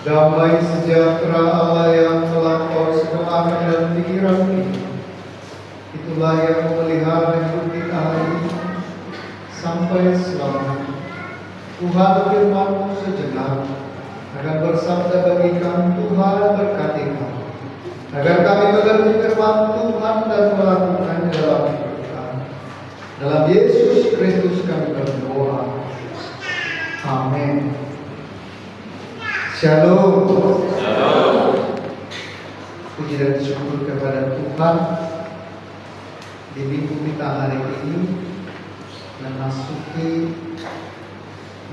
Damai sejahtera Allah yang melampaui segala akal dan pikiran kita, itulah yang memelihara hidup kita hari ini sampai selamanya. Tuhan, firman-Mu sejenak akan bersabda bagi kami. Tuhan, berkati kami agar kami mengerti firman Tuhan dan melakukannya dalam hidup kami. Dalam Yesus Kristus kami berdoa. Amin. Shalom. Shalom. Puji dan syukur kepada Tuhan, di minggu kita hari ini memasuki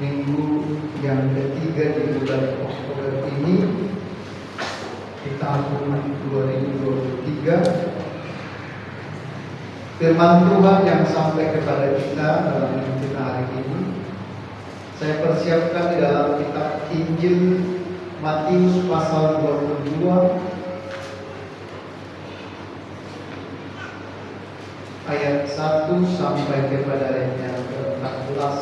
minggu yang ketiga di bulan Oktober ini di tahun 2023. Firman Tuhan yang sampai kepada kita dalam minggu kita hari ini saya persiapkan di dalam kitab Injil Matius pasal 22 ayat 1 sampai kepada ayat yang ke-14.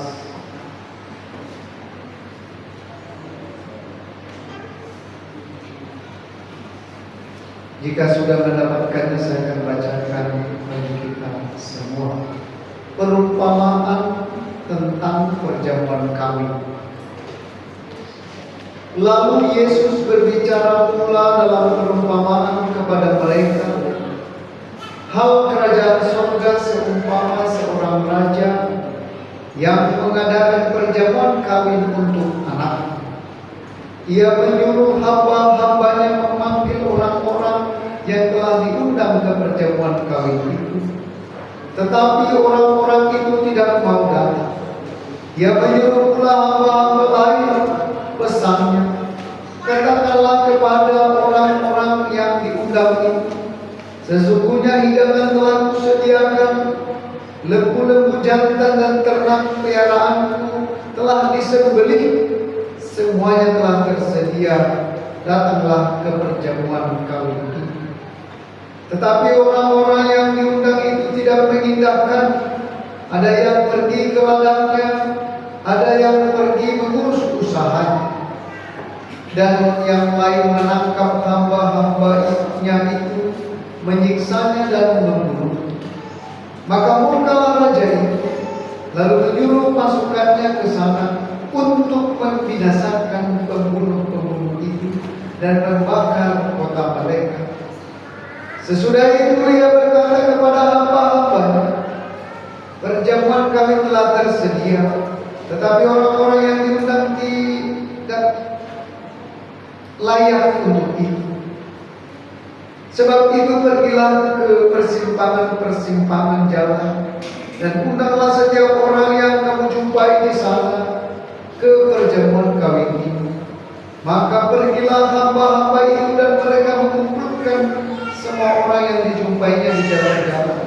Jika sudah mendapatkannya, saya akan bacakan bagi kita semua. Perumpamaan tentang perjamuan kawin. Lalu Yesus berbicara pula dalam perumpamaan kepada mereka. Hal kerajaan surga seumpama seorang raja yang mengadakan perjamuan kawin untuk anak. Ia menyuruh hamba-hambanya memanggil orang-orang yang telah diundang ke perjamuan kawin itu. Tetapi orang-orang itu tidak mau datang. Ia menyuruh pula hamba-hamba lain, pesannya, katakanlah kepada orang-orang yang diundang itu, sesungguhnya hidangan telah kusediakan, lembu-lembu jantan dan ternak peliharaanku telah disembelih, semuanya telah tersedia, datanglah ke perjamuan kawin itu. Tetapi orang-orang yang diundang itu tidak mengindahkan. Ada yang pergi ke ladangnya, ada yang pergi mengurus usahanya, dan yang lain menangkap hamba-hambanya itu, menyiksanya dan membunuh. Maka murkalah raja itu, lalu menyuruh pasukannya ke sana untuk membinasakan pembunuh-pembunuh itu dan membakar kota mereka. Sesudah itu ia berkata kepada hamba-hambanya, perjamuan kami telah tersedia, tetapi orang-orang yang diundang tidak layak untuk itu. Sebab itu pergilah ke persimpangan-persimpangan jalan dan undanglah setiap orang yang kamu jumpai di sana ke perjamuan kawin itu. Maka pergilah hamba-hamba itu dan mereka mengumpulkan semua orang yang dijumpainya di jalan-jalan,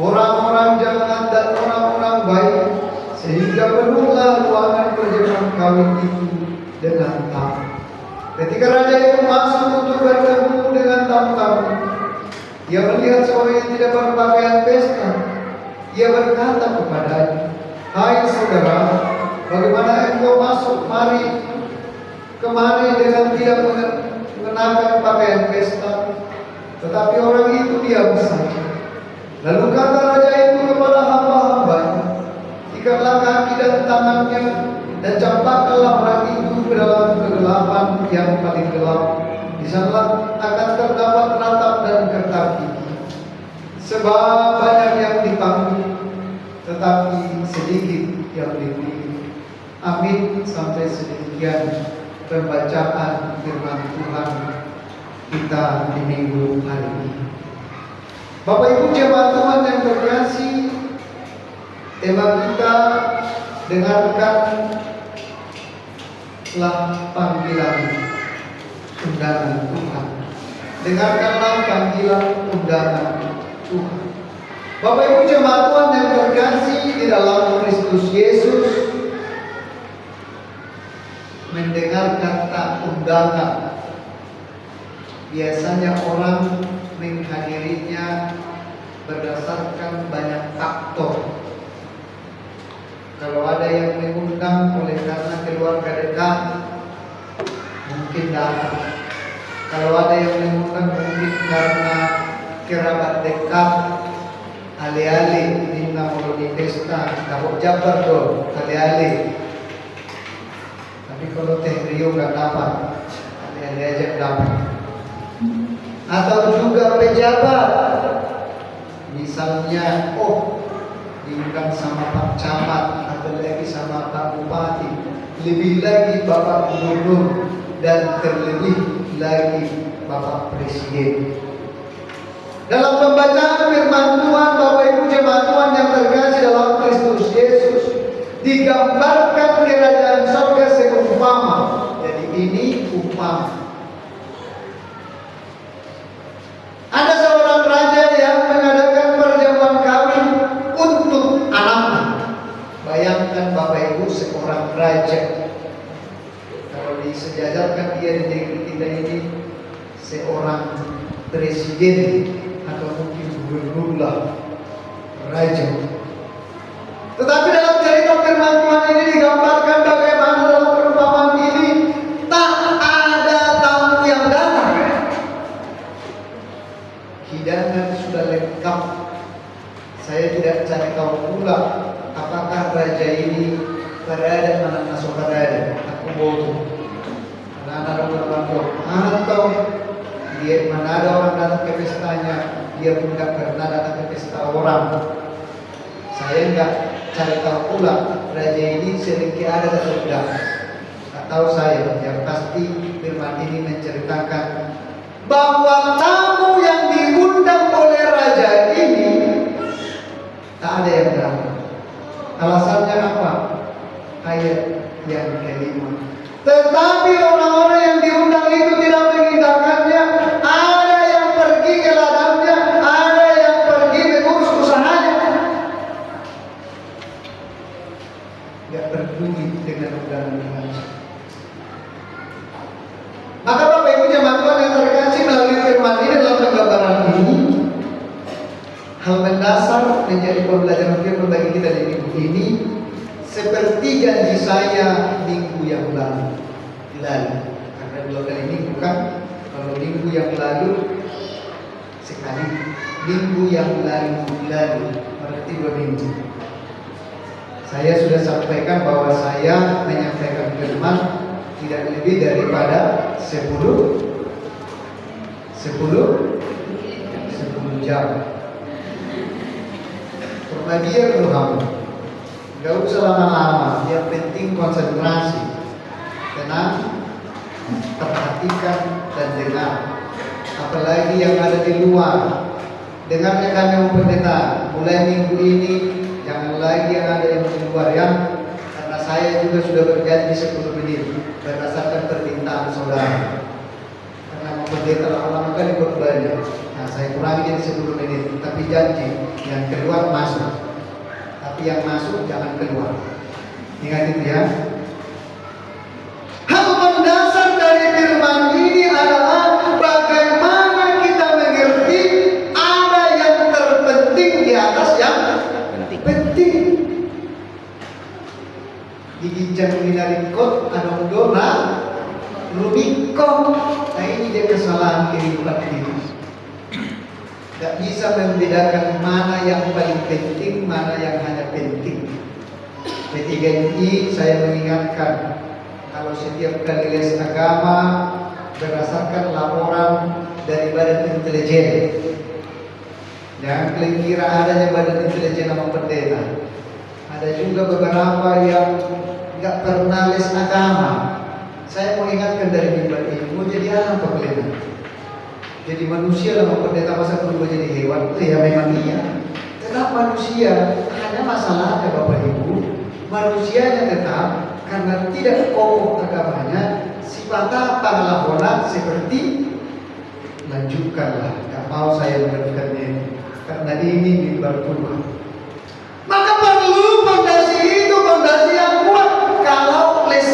orang-orang jahat dan orang-orang baik, sehingga penuhlah ruangan perjamuan kawin itu dengan tamu. Ketika raja itu masuk untuk bertemu dengan tamu-tamu, ia melihat seorang yang tidak berpakaian pesta. Ia berkata kepadanya, hai saudara, bagaimana engkau masuk kemari dengan tidak mengenakan pakaian pesta? Tetapi orang itu diam saja. Lalu kata raja itu kepada hamba-hambanya, ikatlah kaki dan tangannya dan campakkanlah orang itu ke dalam kegelapan yang paling gelap. Di sana akan terdapat ratap dan kertak gigi. Sebab banyak yang dipanggil, tetapi sedikit yang dipilih. Amin. Sampai sedemikian pembacaan firman Tuhan kita di minggu hari ini. Bapak Ibu jemaat Tuhan yang terkasih, tema kita dengarkanlah panggilan undangan Tuhan. Dengarkanlah panggilan undangan Tuhan. Bapak Ibu jemaat Tuhan yang terkasih di dalam Kristus Yesus, mendengar kata undangan, biasanya orang menghadirinya berdasarkan banyak faktor. Kalau ada yang mengundang oleh karena keluarga dekat, mungkin tindakan. Kalau ada yang mengundang mungkin karena kerabat dekat, alih-alih ini mau di pesta, dapat jabar dong, alih-alih. Tapi kalau Teh Rio nggak dapat, alih-alih aja dapat. Atau juga pejabat, misalnya, diundang sama Pak Camat atau lagi sama Pak Bupati, lebih lagi Bapak Gubernur, dan terlebih lagi Bapak Presiden. Dalam pembacaan firman Tuhan, Bapak Ibu jemaat Tuhan yang terkasih dalam Kristus Yesus, digambarkan kerajaan surga seumpama. Jadi ini umpama. Ada seorang raja yang mengadakan perjamuan kawin untuk anaknya. Bayangkan Bapak Ibu, seorang raja. Kalau disejajarkan dia di negeri kita ini seorang presiden atau mungkin gubernur lah, raja. Tetapi dalam cerita firman Tuhan ini digambarkan bagaimana dalam perumpamaan ini tak ada tamu yang datang. Hidangan sudah lengkap. Saya tidak cari tahu pula apakah raja ini berada mana masuk berada. Aku bodoh. Anak-anak orang atau dia mana ada orang datang ke pestanya, dia pun tidak pernah datang ke pesta orang. Saya enggak cari tahu pula raja ini sedikit ada atau tidak. Tak tahu saya. Yang pasti firman ini menceritakan bahwa tamu yang diundang oleh raja ini tak ada yang datang. Alasannya apa? Ayat yang kelima. Tetapi orang-orang yang diundang itu tidak mengindahkannya. Ada yang pergi ke ladangnya, ada yang pergi mengurus usahanya. Tidak peduli dengan undangan raja. Maka Bapak Ibu jemaat Tuhan yang terkasih, melalui firman ini dalam penggambaran ini, hal mendasar menjadi pembelajaran firman bagi kita di minggu ini, seperti janji saya minggu yang lalu. Karena 2 kali minggu kan, kalau minggu yang lalu sekali, minggu yang lalu berarti 2 minggu. Saya sudah sampaikan bahwa saya menyampaikan firman tidak lebih daripada 10 jam. Perbagian Tuhan, gak usah lama-lama, yang penting konsentrasi, tenang, perhatikan dan dengar. Apalagi yang ada di luar, dengarnya kami pendeta. Mulai minggu ini jangan lagi yang ada yang di luar ya. Karena saya juga sudah berjanji 10 menit berdasarkan permintaan saudara. Karena pendeta lama-lama kali berbanyak. Nah, saya kurangi jadi 10 menit. Tapi janji yang keluar masuk. Tapi yang masuk jangan keluar. Ingat itu ya. Hal mendasar dari firman ini adalah bagaimana kita mengerti ada yang terpenting di atas yang penting. Diginjang minarikot adong dona Rubicon. Nah ini dia kesalahan kehidupan ini. Tidak bisa membedakan mana yang paling penting, mana yang hanya penting. Ketiga ini saya mengingatkan, kalau setiap kali les agama berdasarkan laporan dari Badan Intelijen, jangan kalian kira adanya Badan Intelijen nama pendeta. Ada juga beberapa yang nggak pernah les agama. Saya mau ingatkan dari mimbar ini, mau jadi apa kalian? Jadi manusia lah pendeta, masa berubah jadi hewan? Ya memang iya. Tetap manusia, hanya masalahnya Bapak Ibu, manusianya tetap karena tidak kokoh agamanya, sifat panglahonan seperti lanjutkanlah. Gak mau saya meneruskannya ini, karena ini mimbar Tuhan. Maka perlu fondasi itu, fondasi yang kuat. Kalau les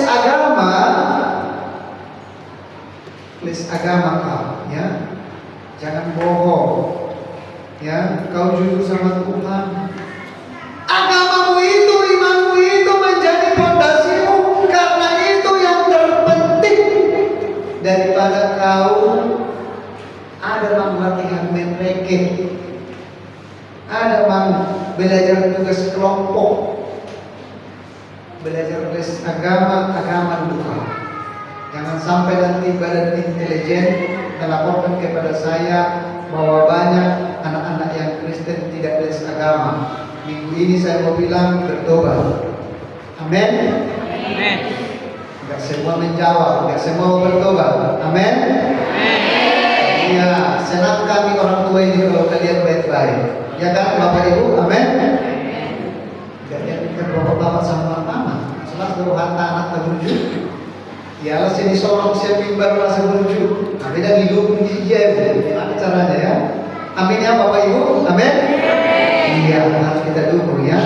agama kau, ya, jangan bohong, ya, kau jujur sama Tuhan. Agamamu itu, imanmu itu menjadi fondasimu, karena itu yang terpenting. daripada kau ada mang latihan main racket, ada mang belajar tugas kelompok, belajar les agama dulu. Jangan sampai nanti badan intelijen melaporkan kepada saya bahwa banyak anak-anak yang Kristen tidak les agama. Minggu ini saya mau bilang bertobat. Amin. Amin. Enggak semua menjawab, enggak semua bertobat. Amin. Iya, senang kami orang tua ini kalau kalian baik-baik. Ya kan Bapak Ibu? Amin. Kalian kan bapak-bapak sama mama. Selas beruhan anak terwujud. Ya lah sini sorong siap mimbar rasa berwujud. Tapi dah hidup dia gimana caranya ya? Amin ya Bapak Ibu. Amin. Iya, harus kita dukung ya.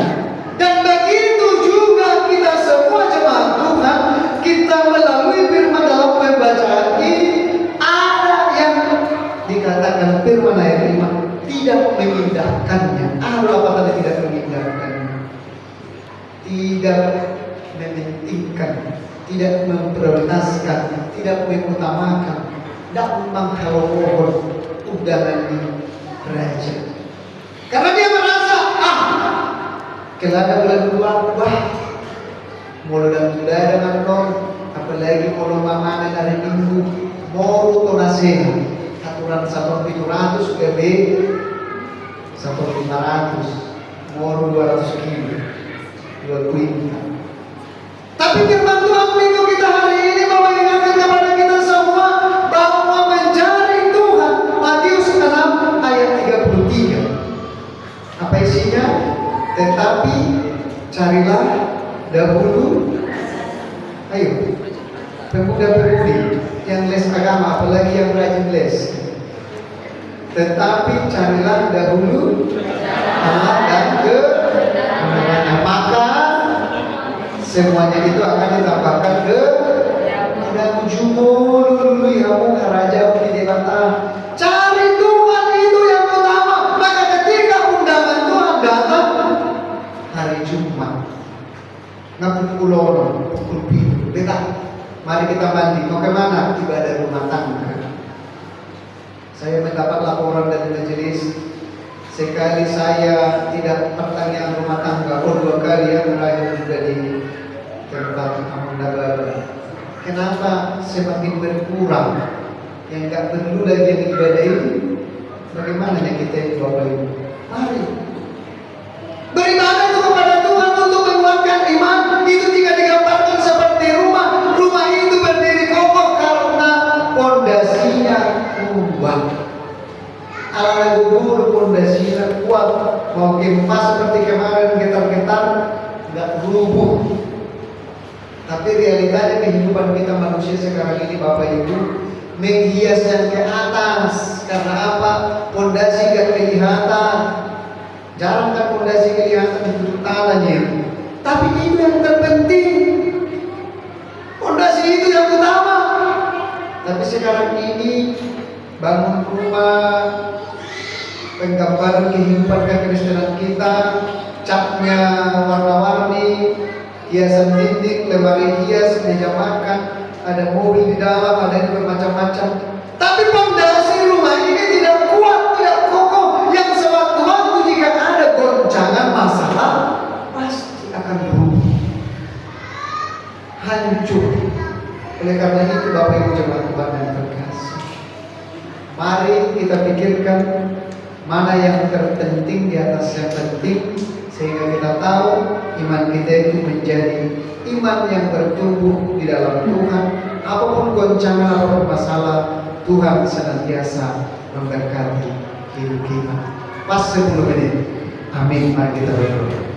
Dan begitu juga kita semua jemaat Tuhan, kita melalui firman dalam pembacaan ini ada yang dikatakan firman ayat 5 tidak mengindahkannya. Apa tadi tidak mengindahkannya? Tidak mementingkan, tidak memprioritaskan, tidak mengutamakan, tidak menghalau undangan raja. Karena dia merasa kelada bulan wah mulu dan sudah dengan kau, apalagi mau mamanan hari minggu mau tonase aturan 1.700 PB 1.500 mau 200 kilo 2 kuintal. Tapi firman Tuhan minggu kita hari ini mengingatkan kepada kita semua bahwa mencari Tuhan. Matius 6 ayat 33. Apa isinya? Tetapi carilah dahulu, ayo, pemuda-pemudi yang les agama, apalagi yang rajin les. Tetapi carilah dahulu Allah dan kebenarannya, maka semuanya itu akan ditambahkan ke ada ujungmu dulu yamu raja di dewata. Cari Tuhan itu yang utama. Maka ketika undangan Tuhan datang hari Jumat, ngapun pulau pukul biru, beta, mari kita mandi. Mau kemana? Ibadah rumah tangga. Saya mendapat laporan dari majelis. Sekali saya tidak pertanyaan rumah tangga, 2 kali ya terakhir juga di tempat Amandabara. Kenapa semakin berkurang? Yang nggak perlu lagi yang ibadah ini. Bagaimana yang kita itu Bapak Ibu? Mari beribadah itu kepada Tuhan untuk menguatkan iman. Itu jika digambarkan seperti rumah itu berdiri kokoh karena pondasinya kuat. Ala gugur pondasinya kuat, mau gempa seperti kemarin getar-getar nggak rubuh. Tapi realitanya kehidupan kita manusia sekarang ini Bapak Ibu menghias yang ke atas. Karena apa? Pondasi gak kelihatan. Jarang kan pondasi kelihatan di tanahnya. Tapi itu yang terpenting. Pondasi itu yang utama. Tapi sekarang ini bangun rumah, penggambaran kehidupan kekristenan kita, catnya warna-warni, hiasan dinding, lemari hias, meja makan, ada mobil di dalam, ada yang bermacam-macam. Tapi pondasi rumah ini tidak kuat, tidak kokoh, yang sewaktu-waktu jika ada goncangan masalah pasti akan runtuh, hancur. Oleh karena itu Bapak Ibu jemaat Tuhan yang terkasih, mari kita pikirkan mana yang terpenting di atas yang penting, sehingga kita tahu iman kita itu menjadi iman yang bertumbuh di dalam Tuhan. Apapun goncangan, apapun masalah, Tuhan senantiasa memberkati hidup kita. Pas 10 menit. Amin. Mari kita berdoa.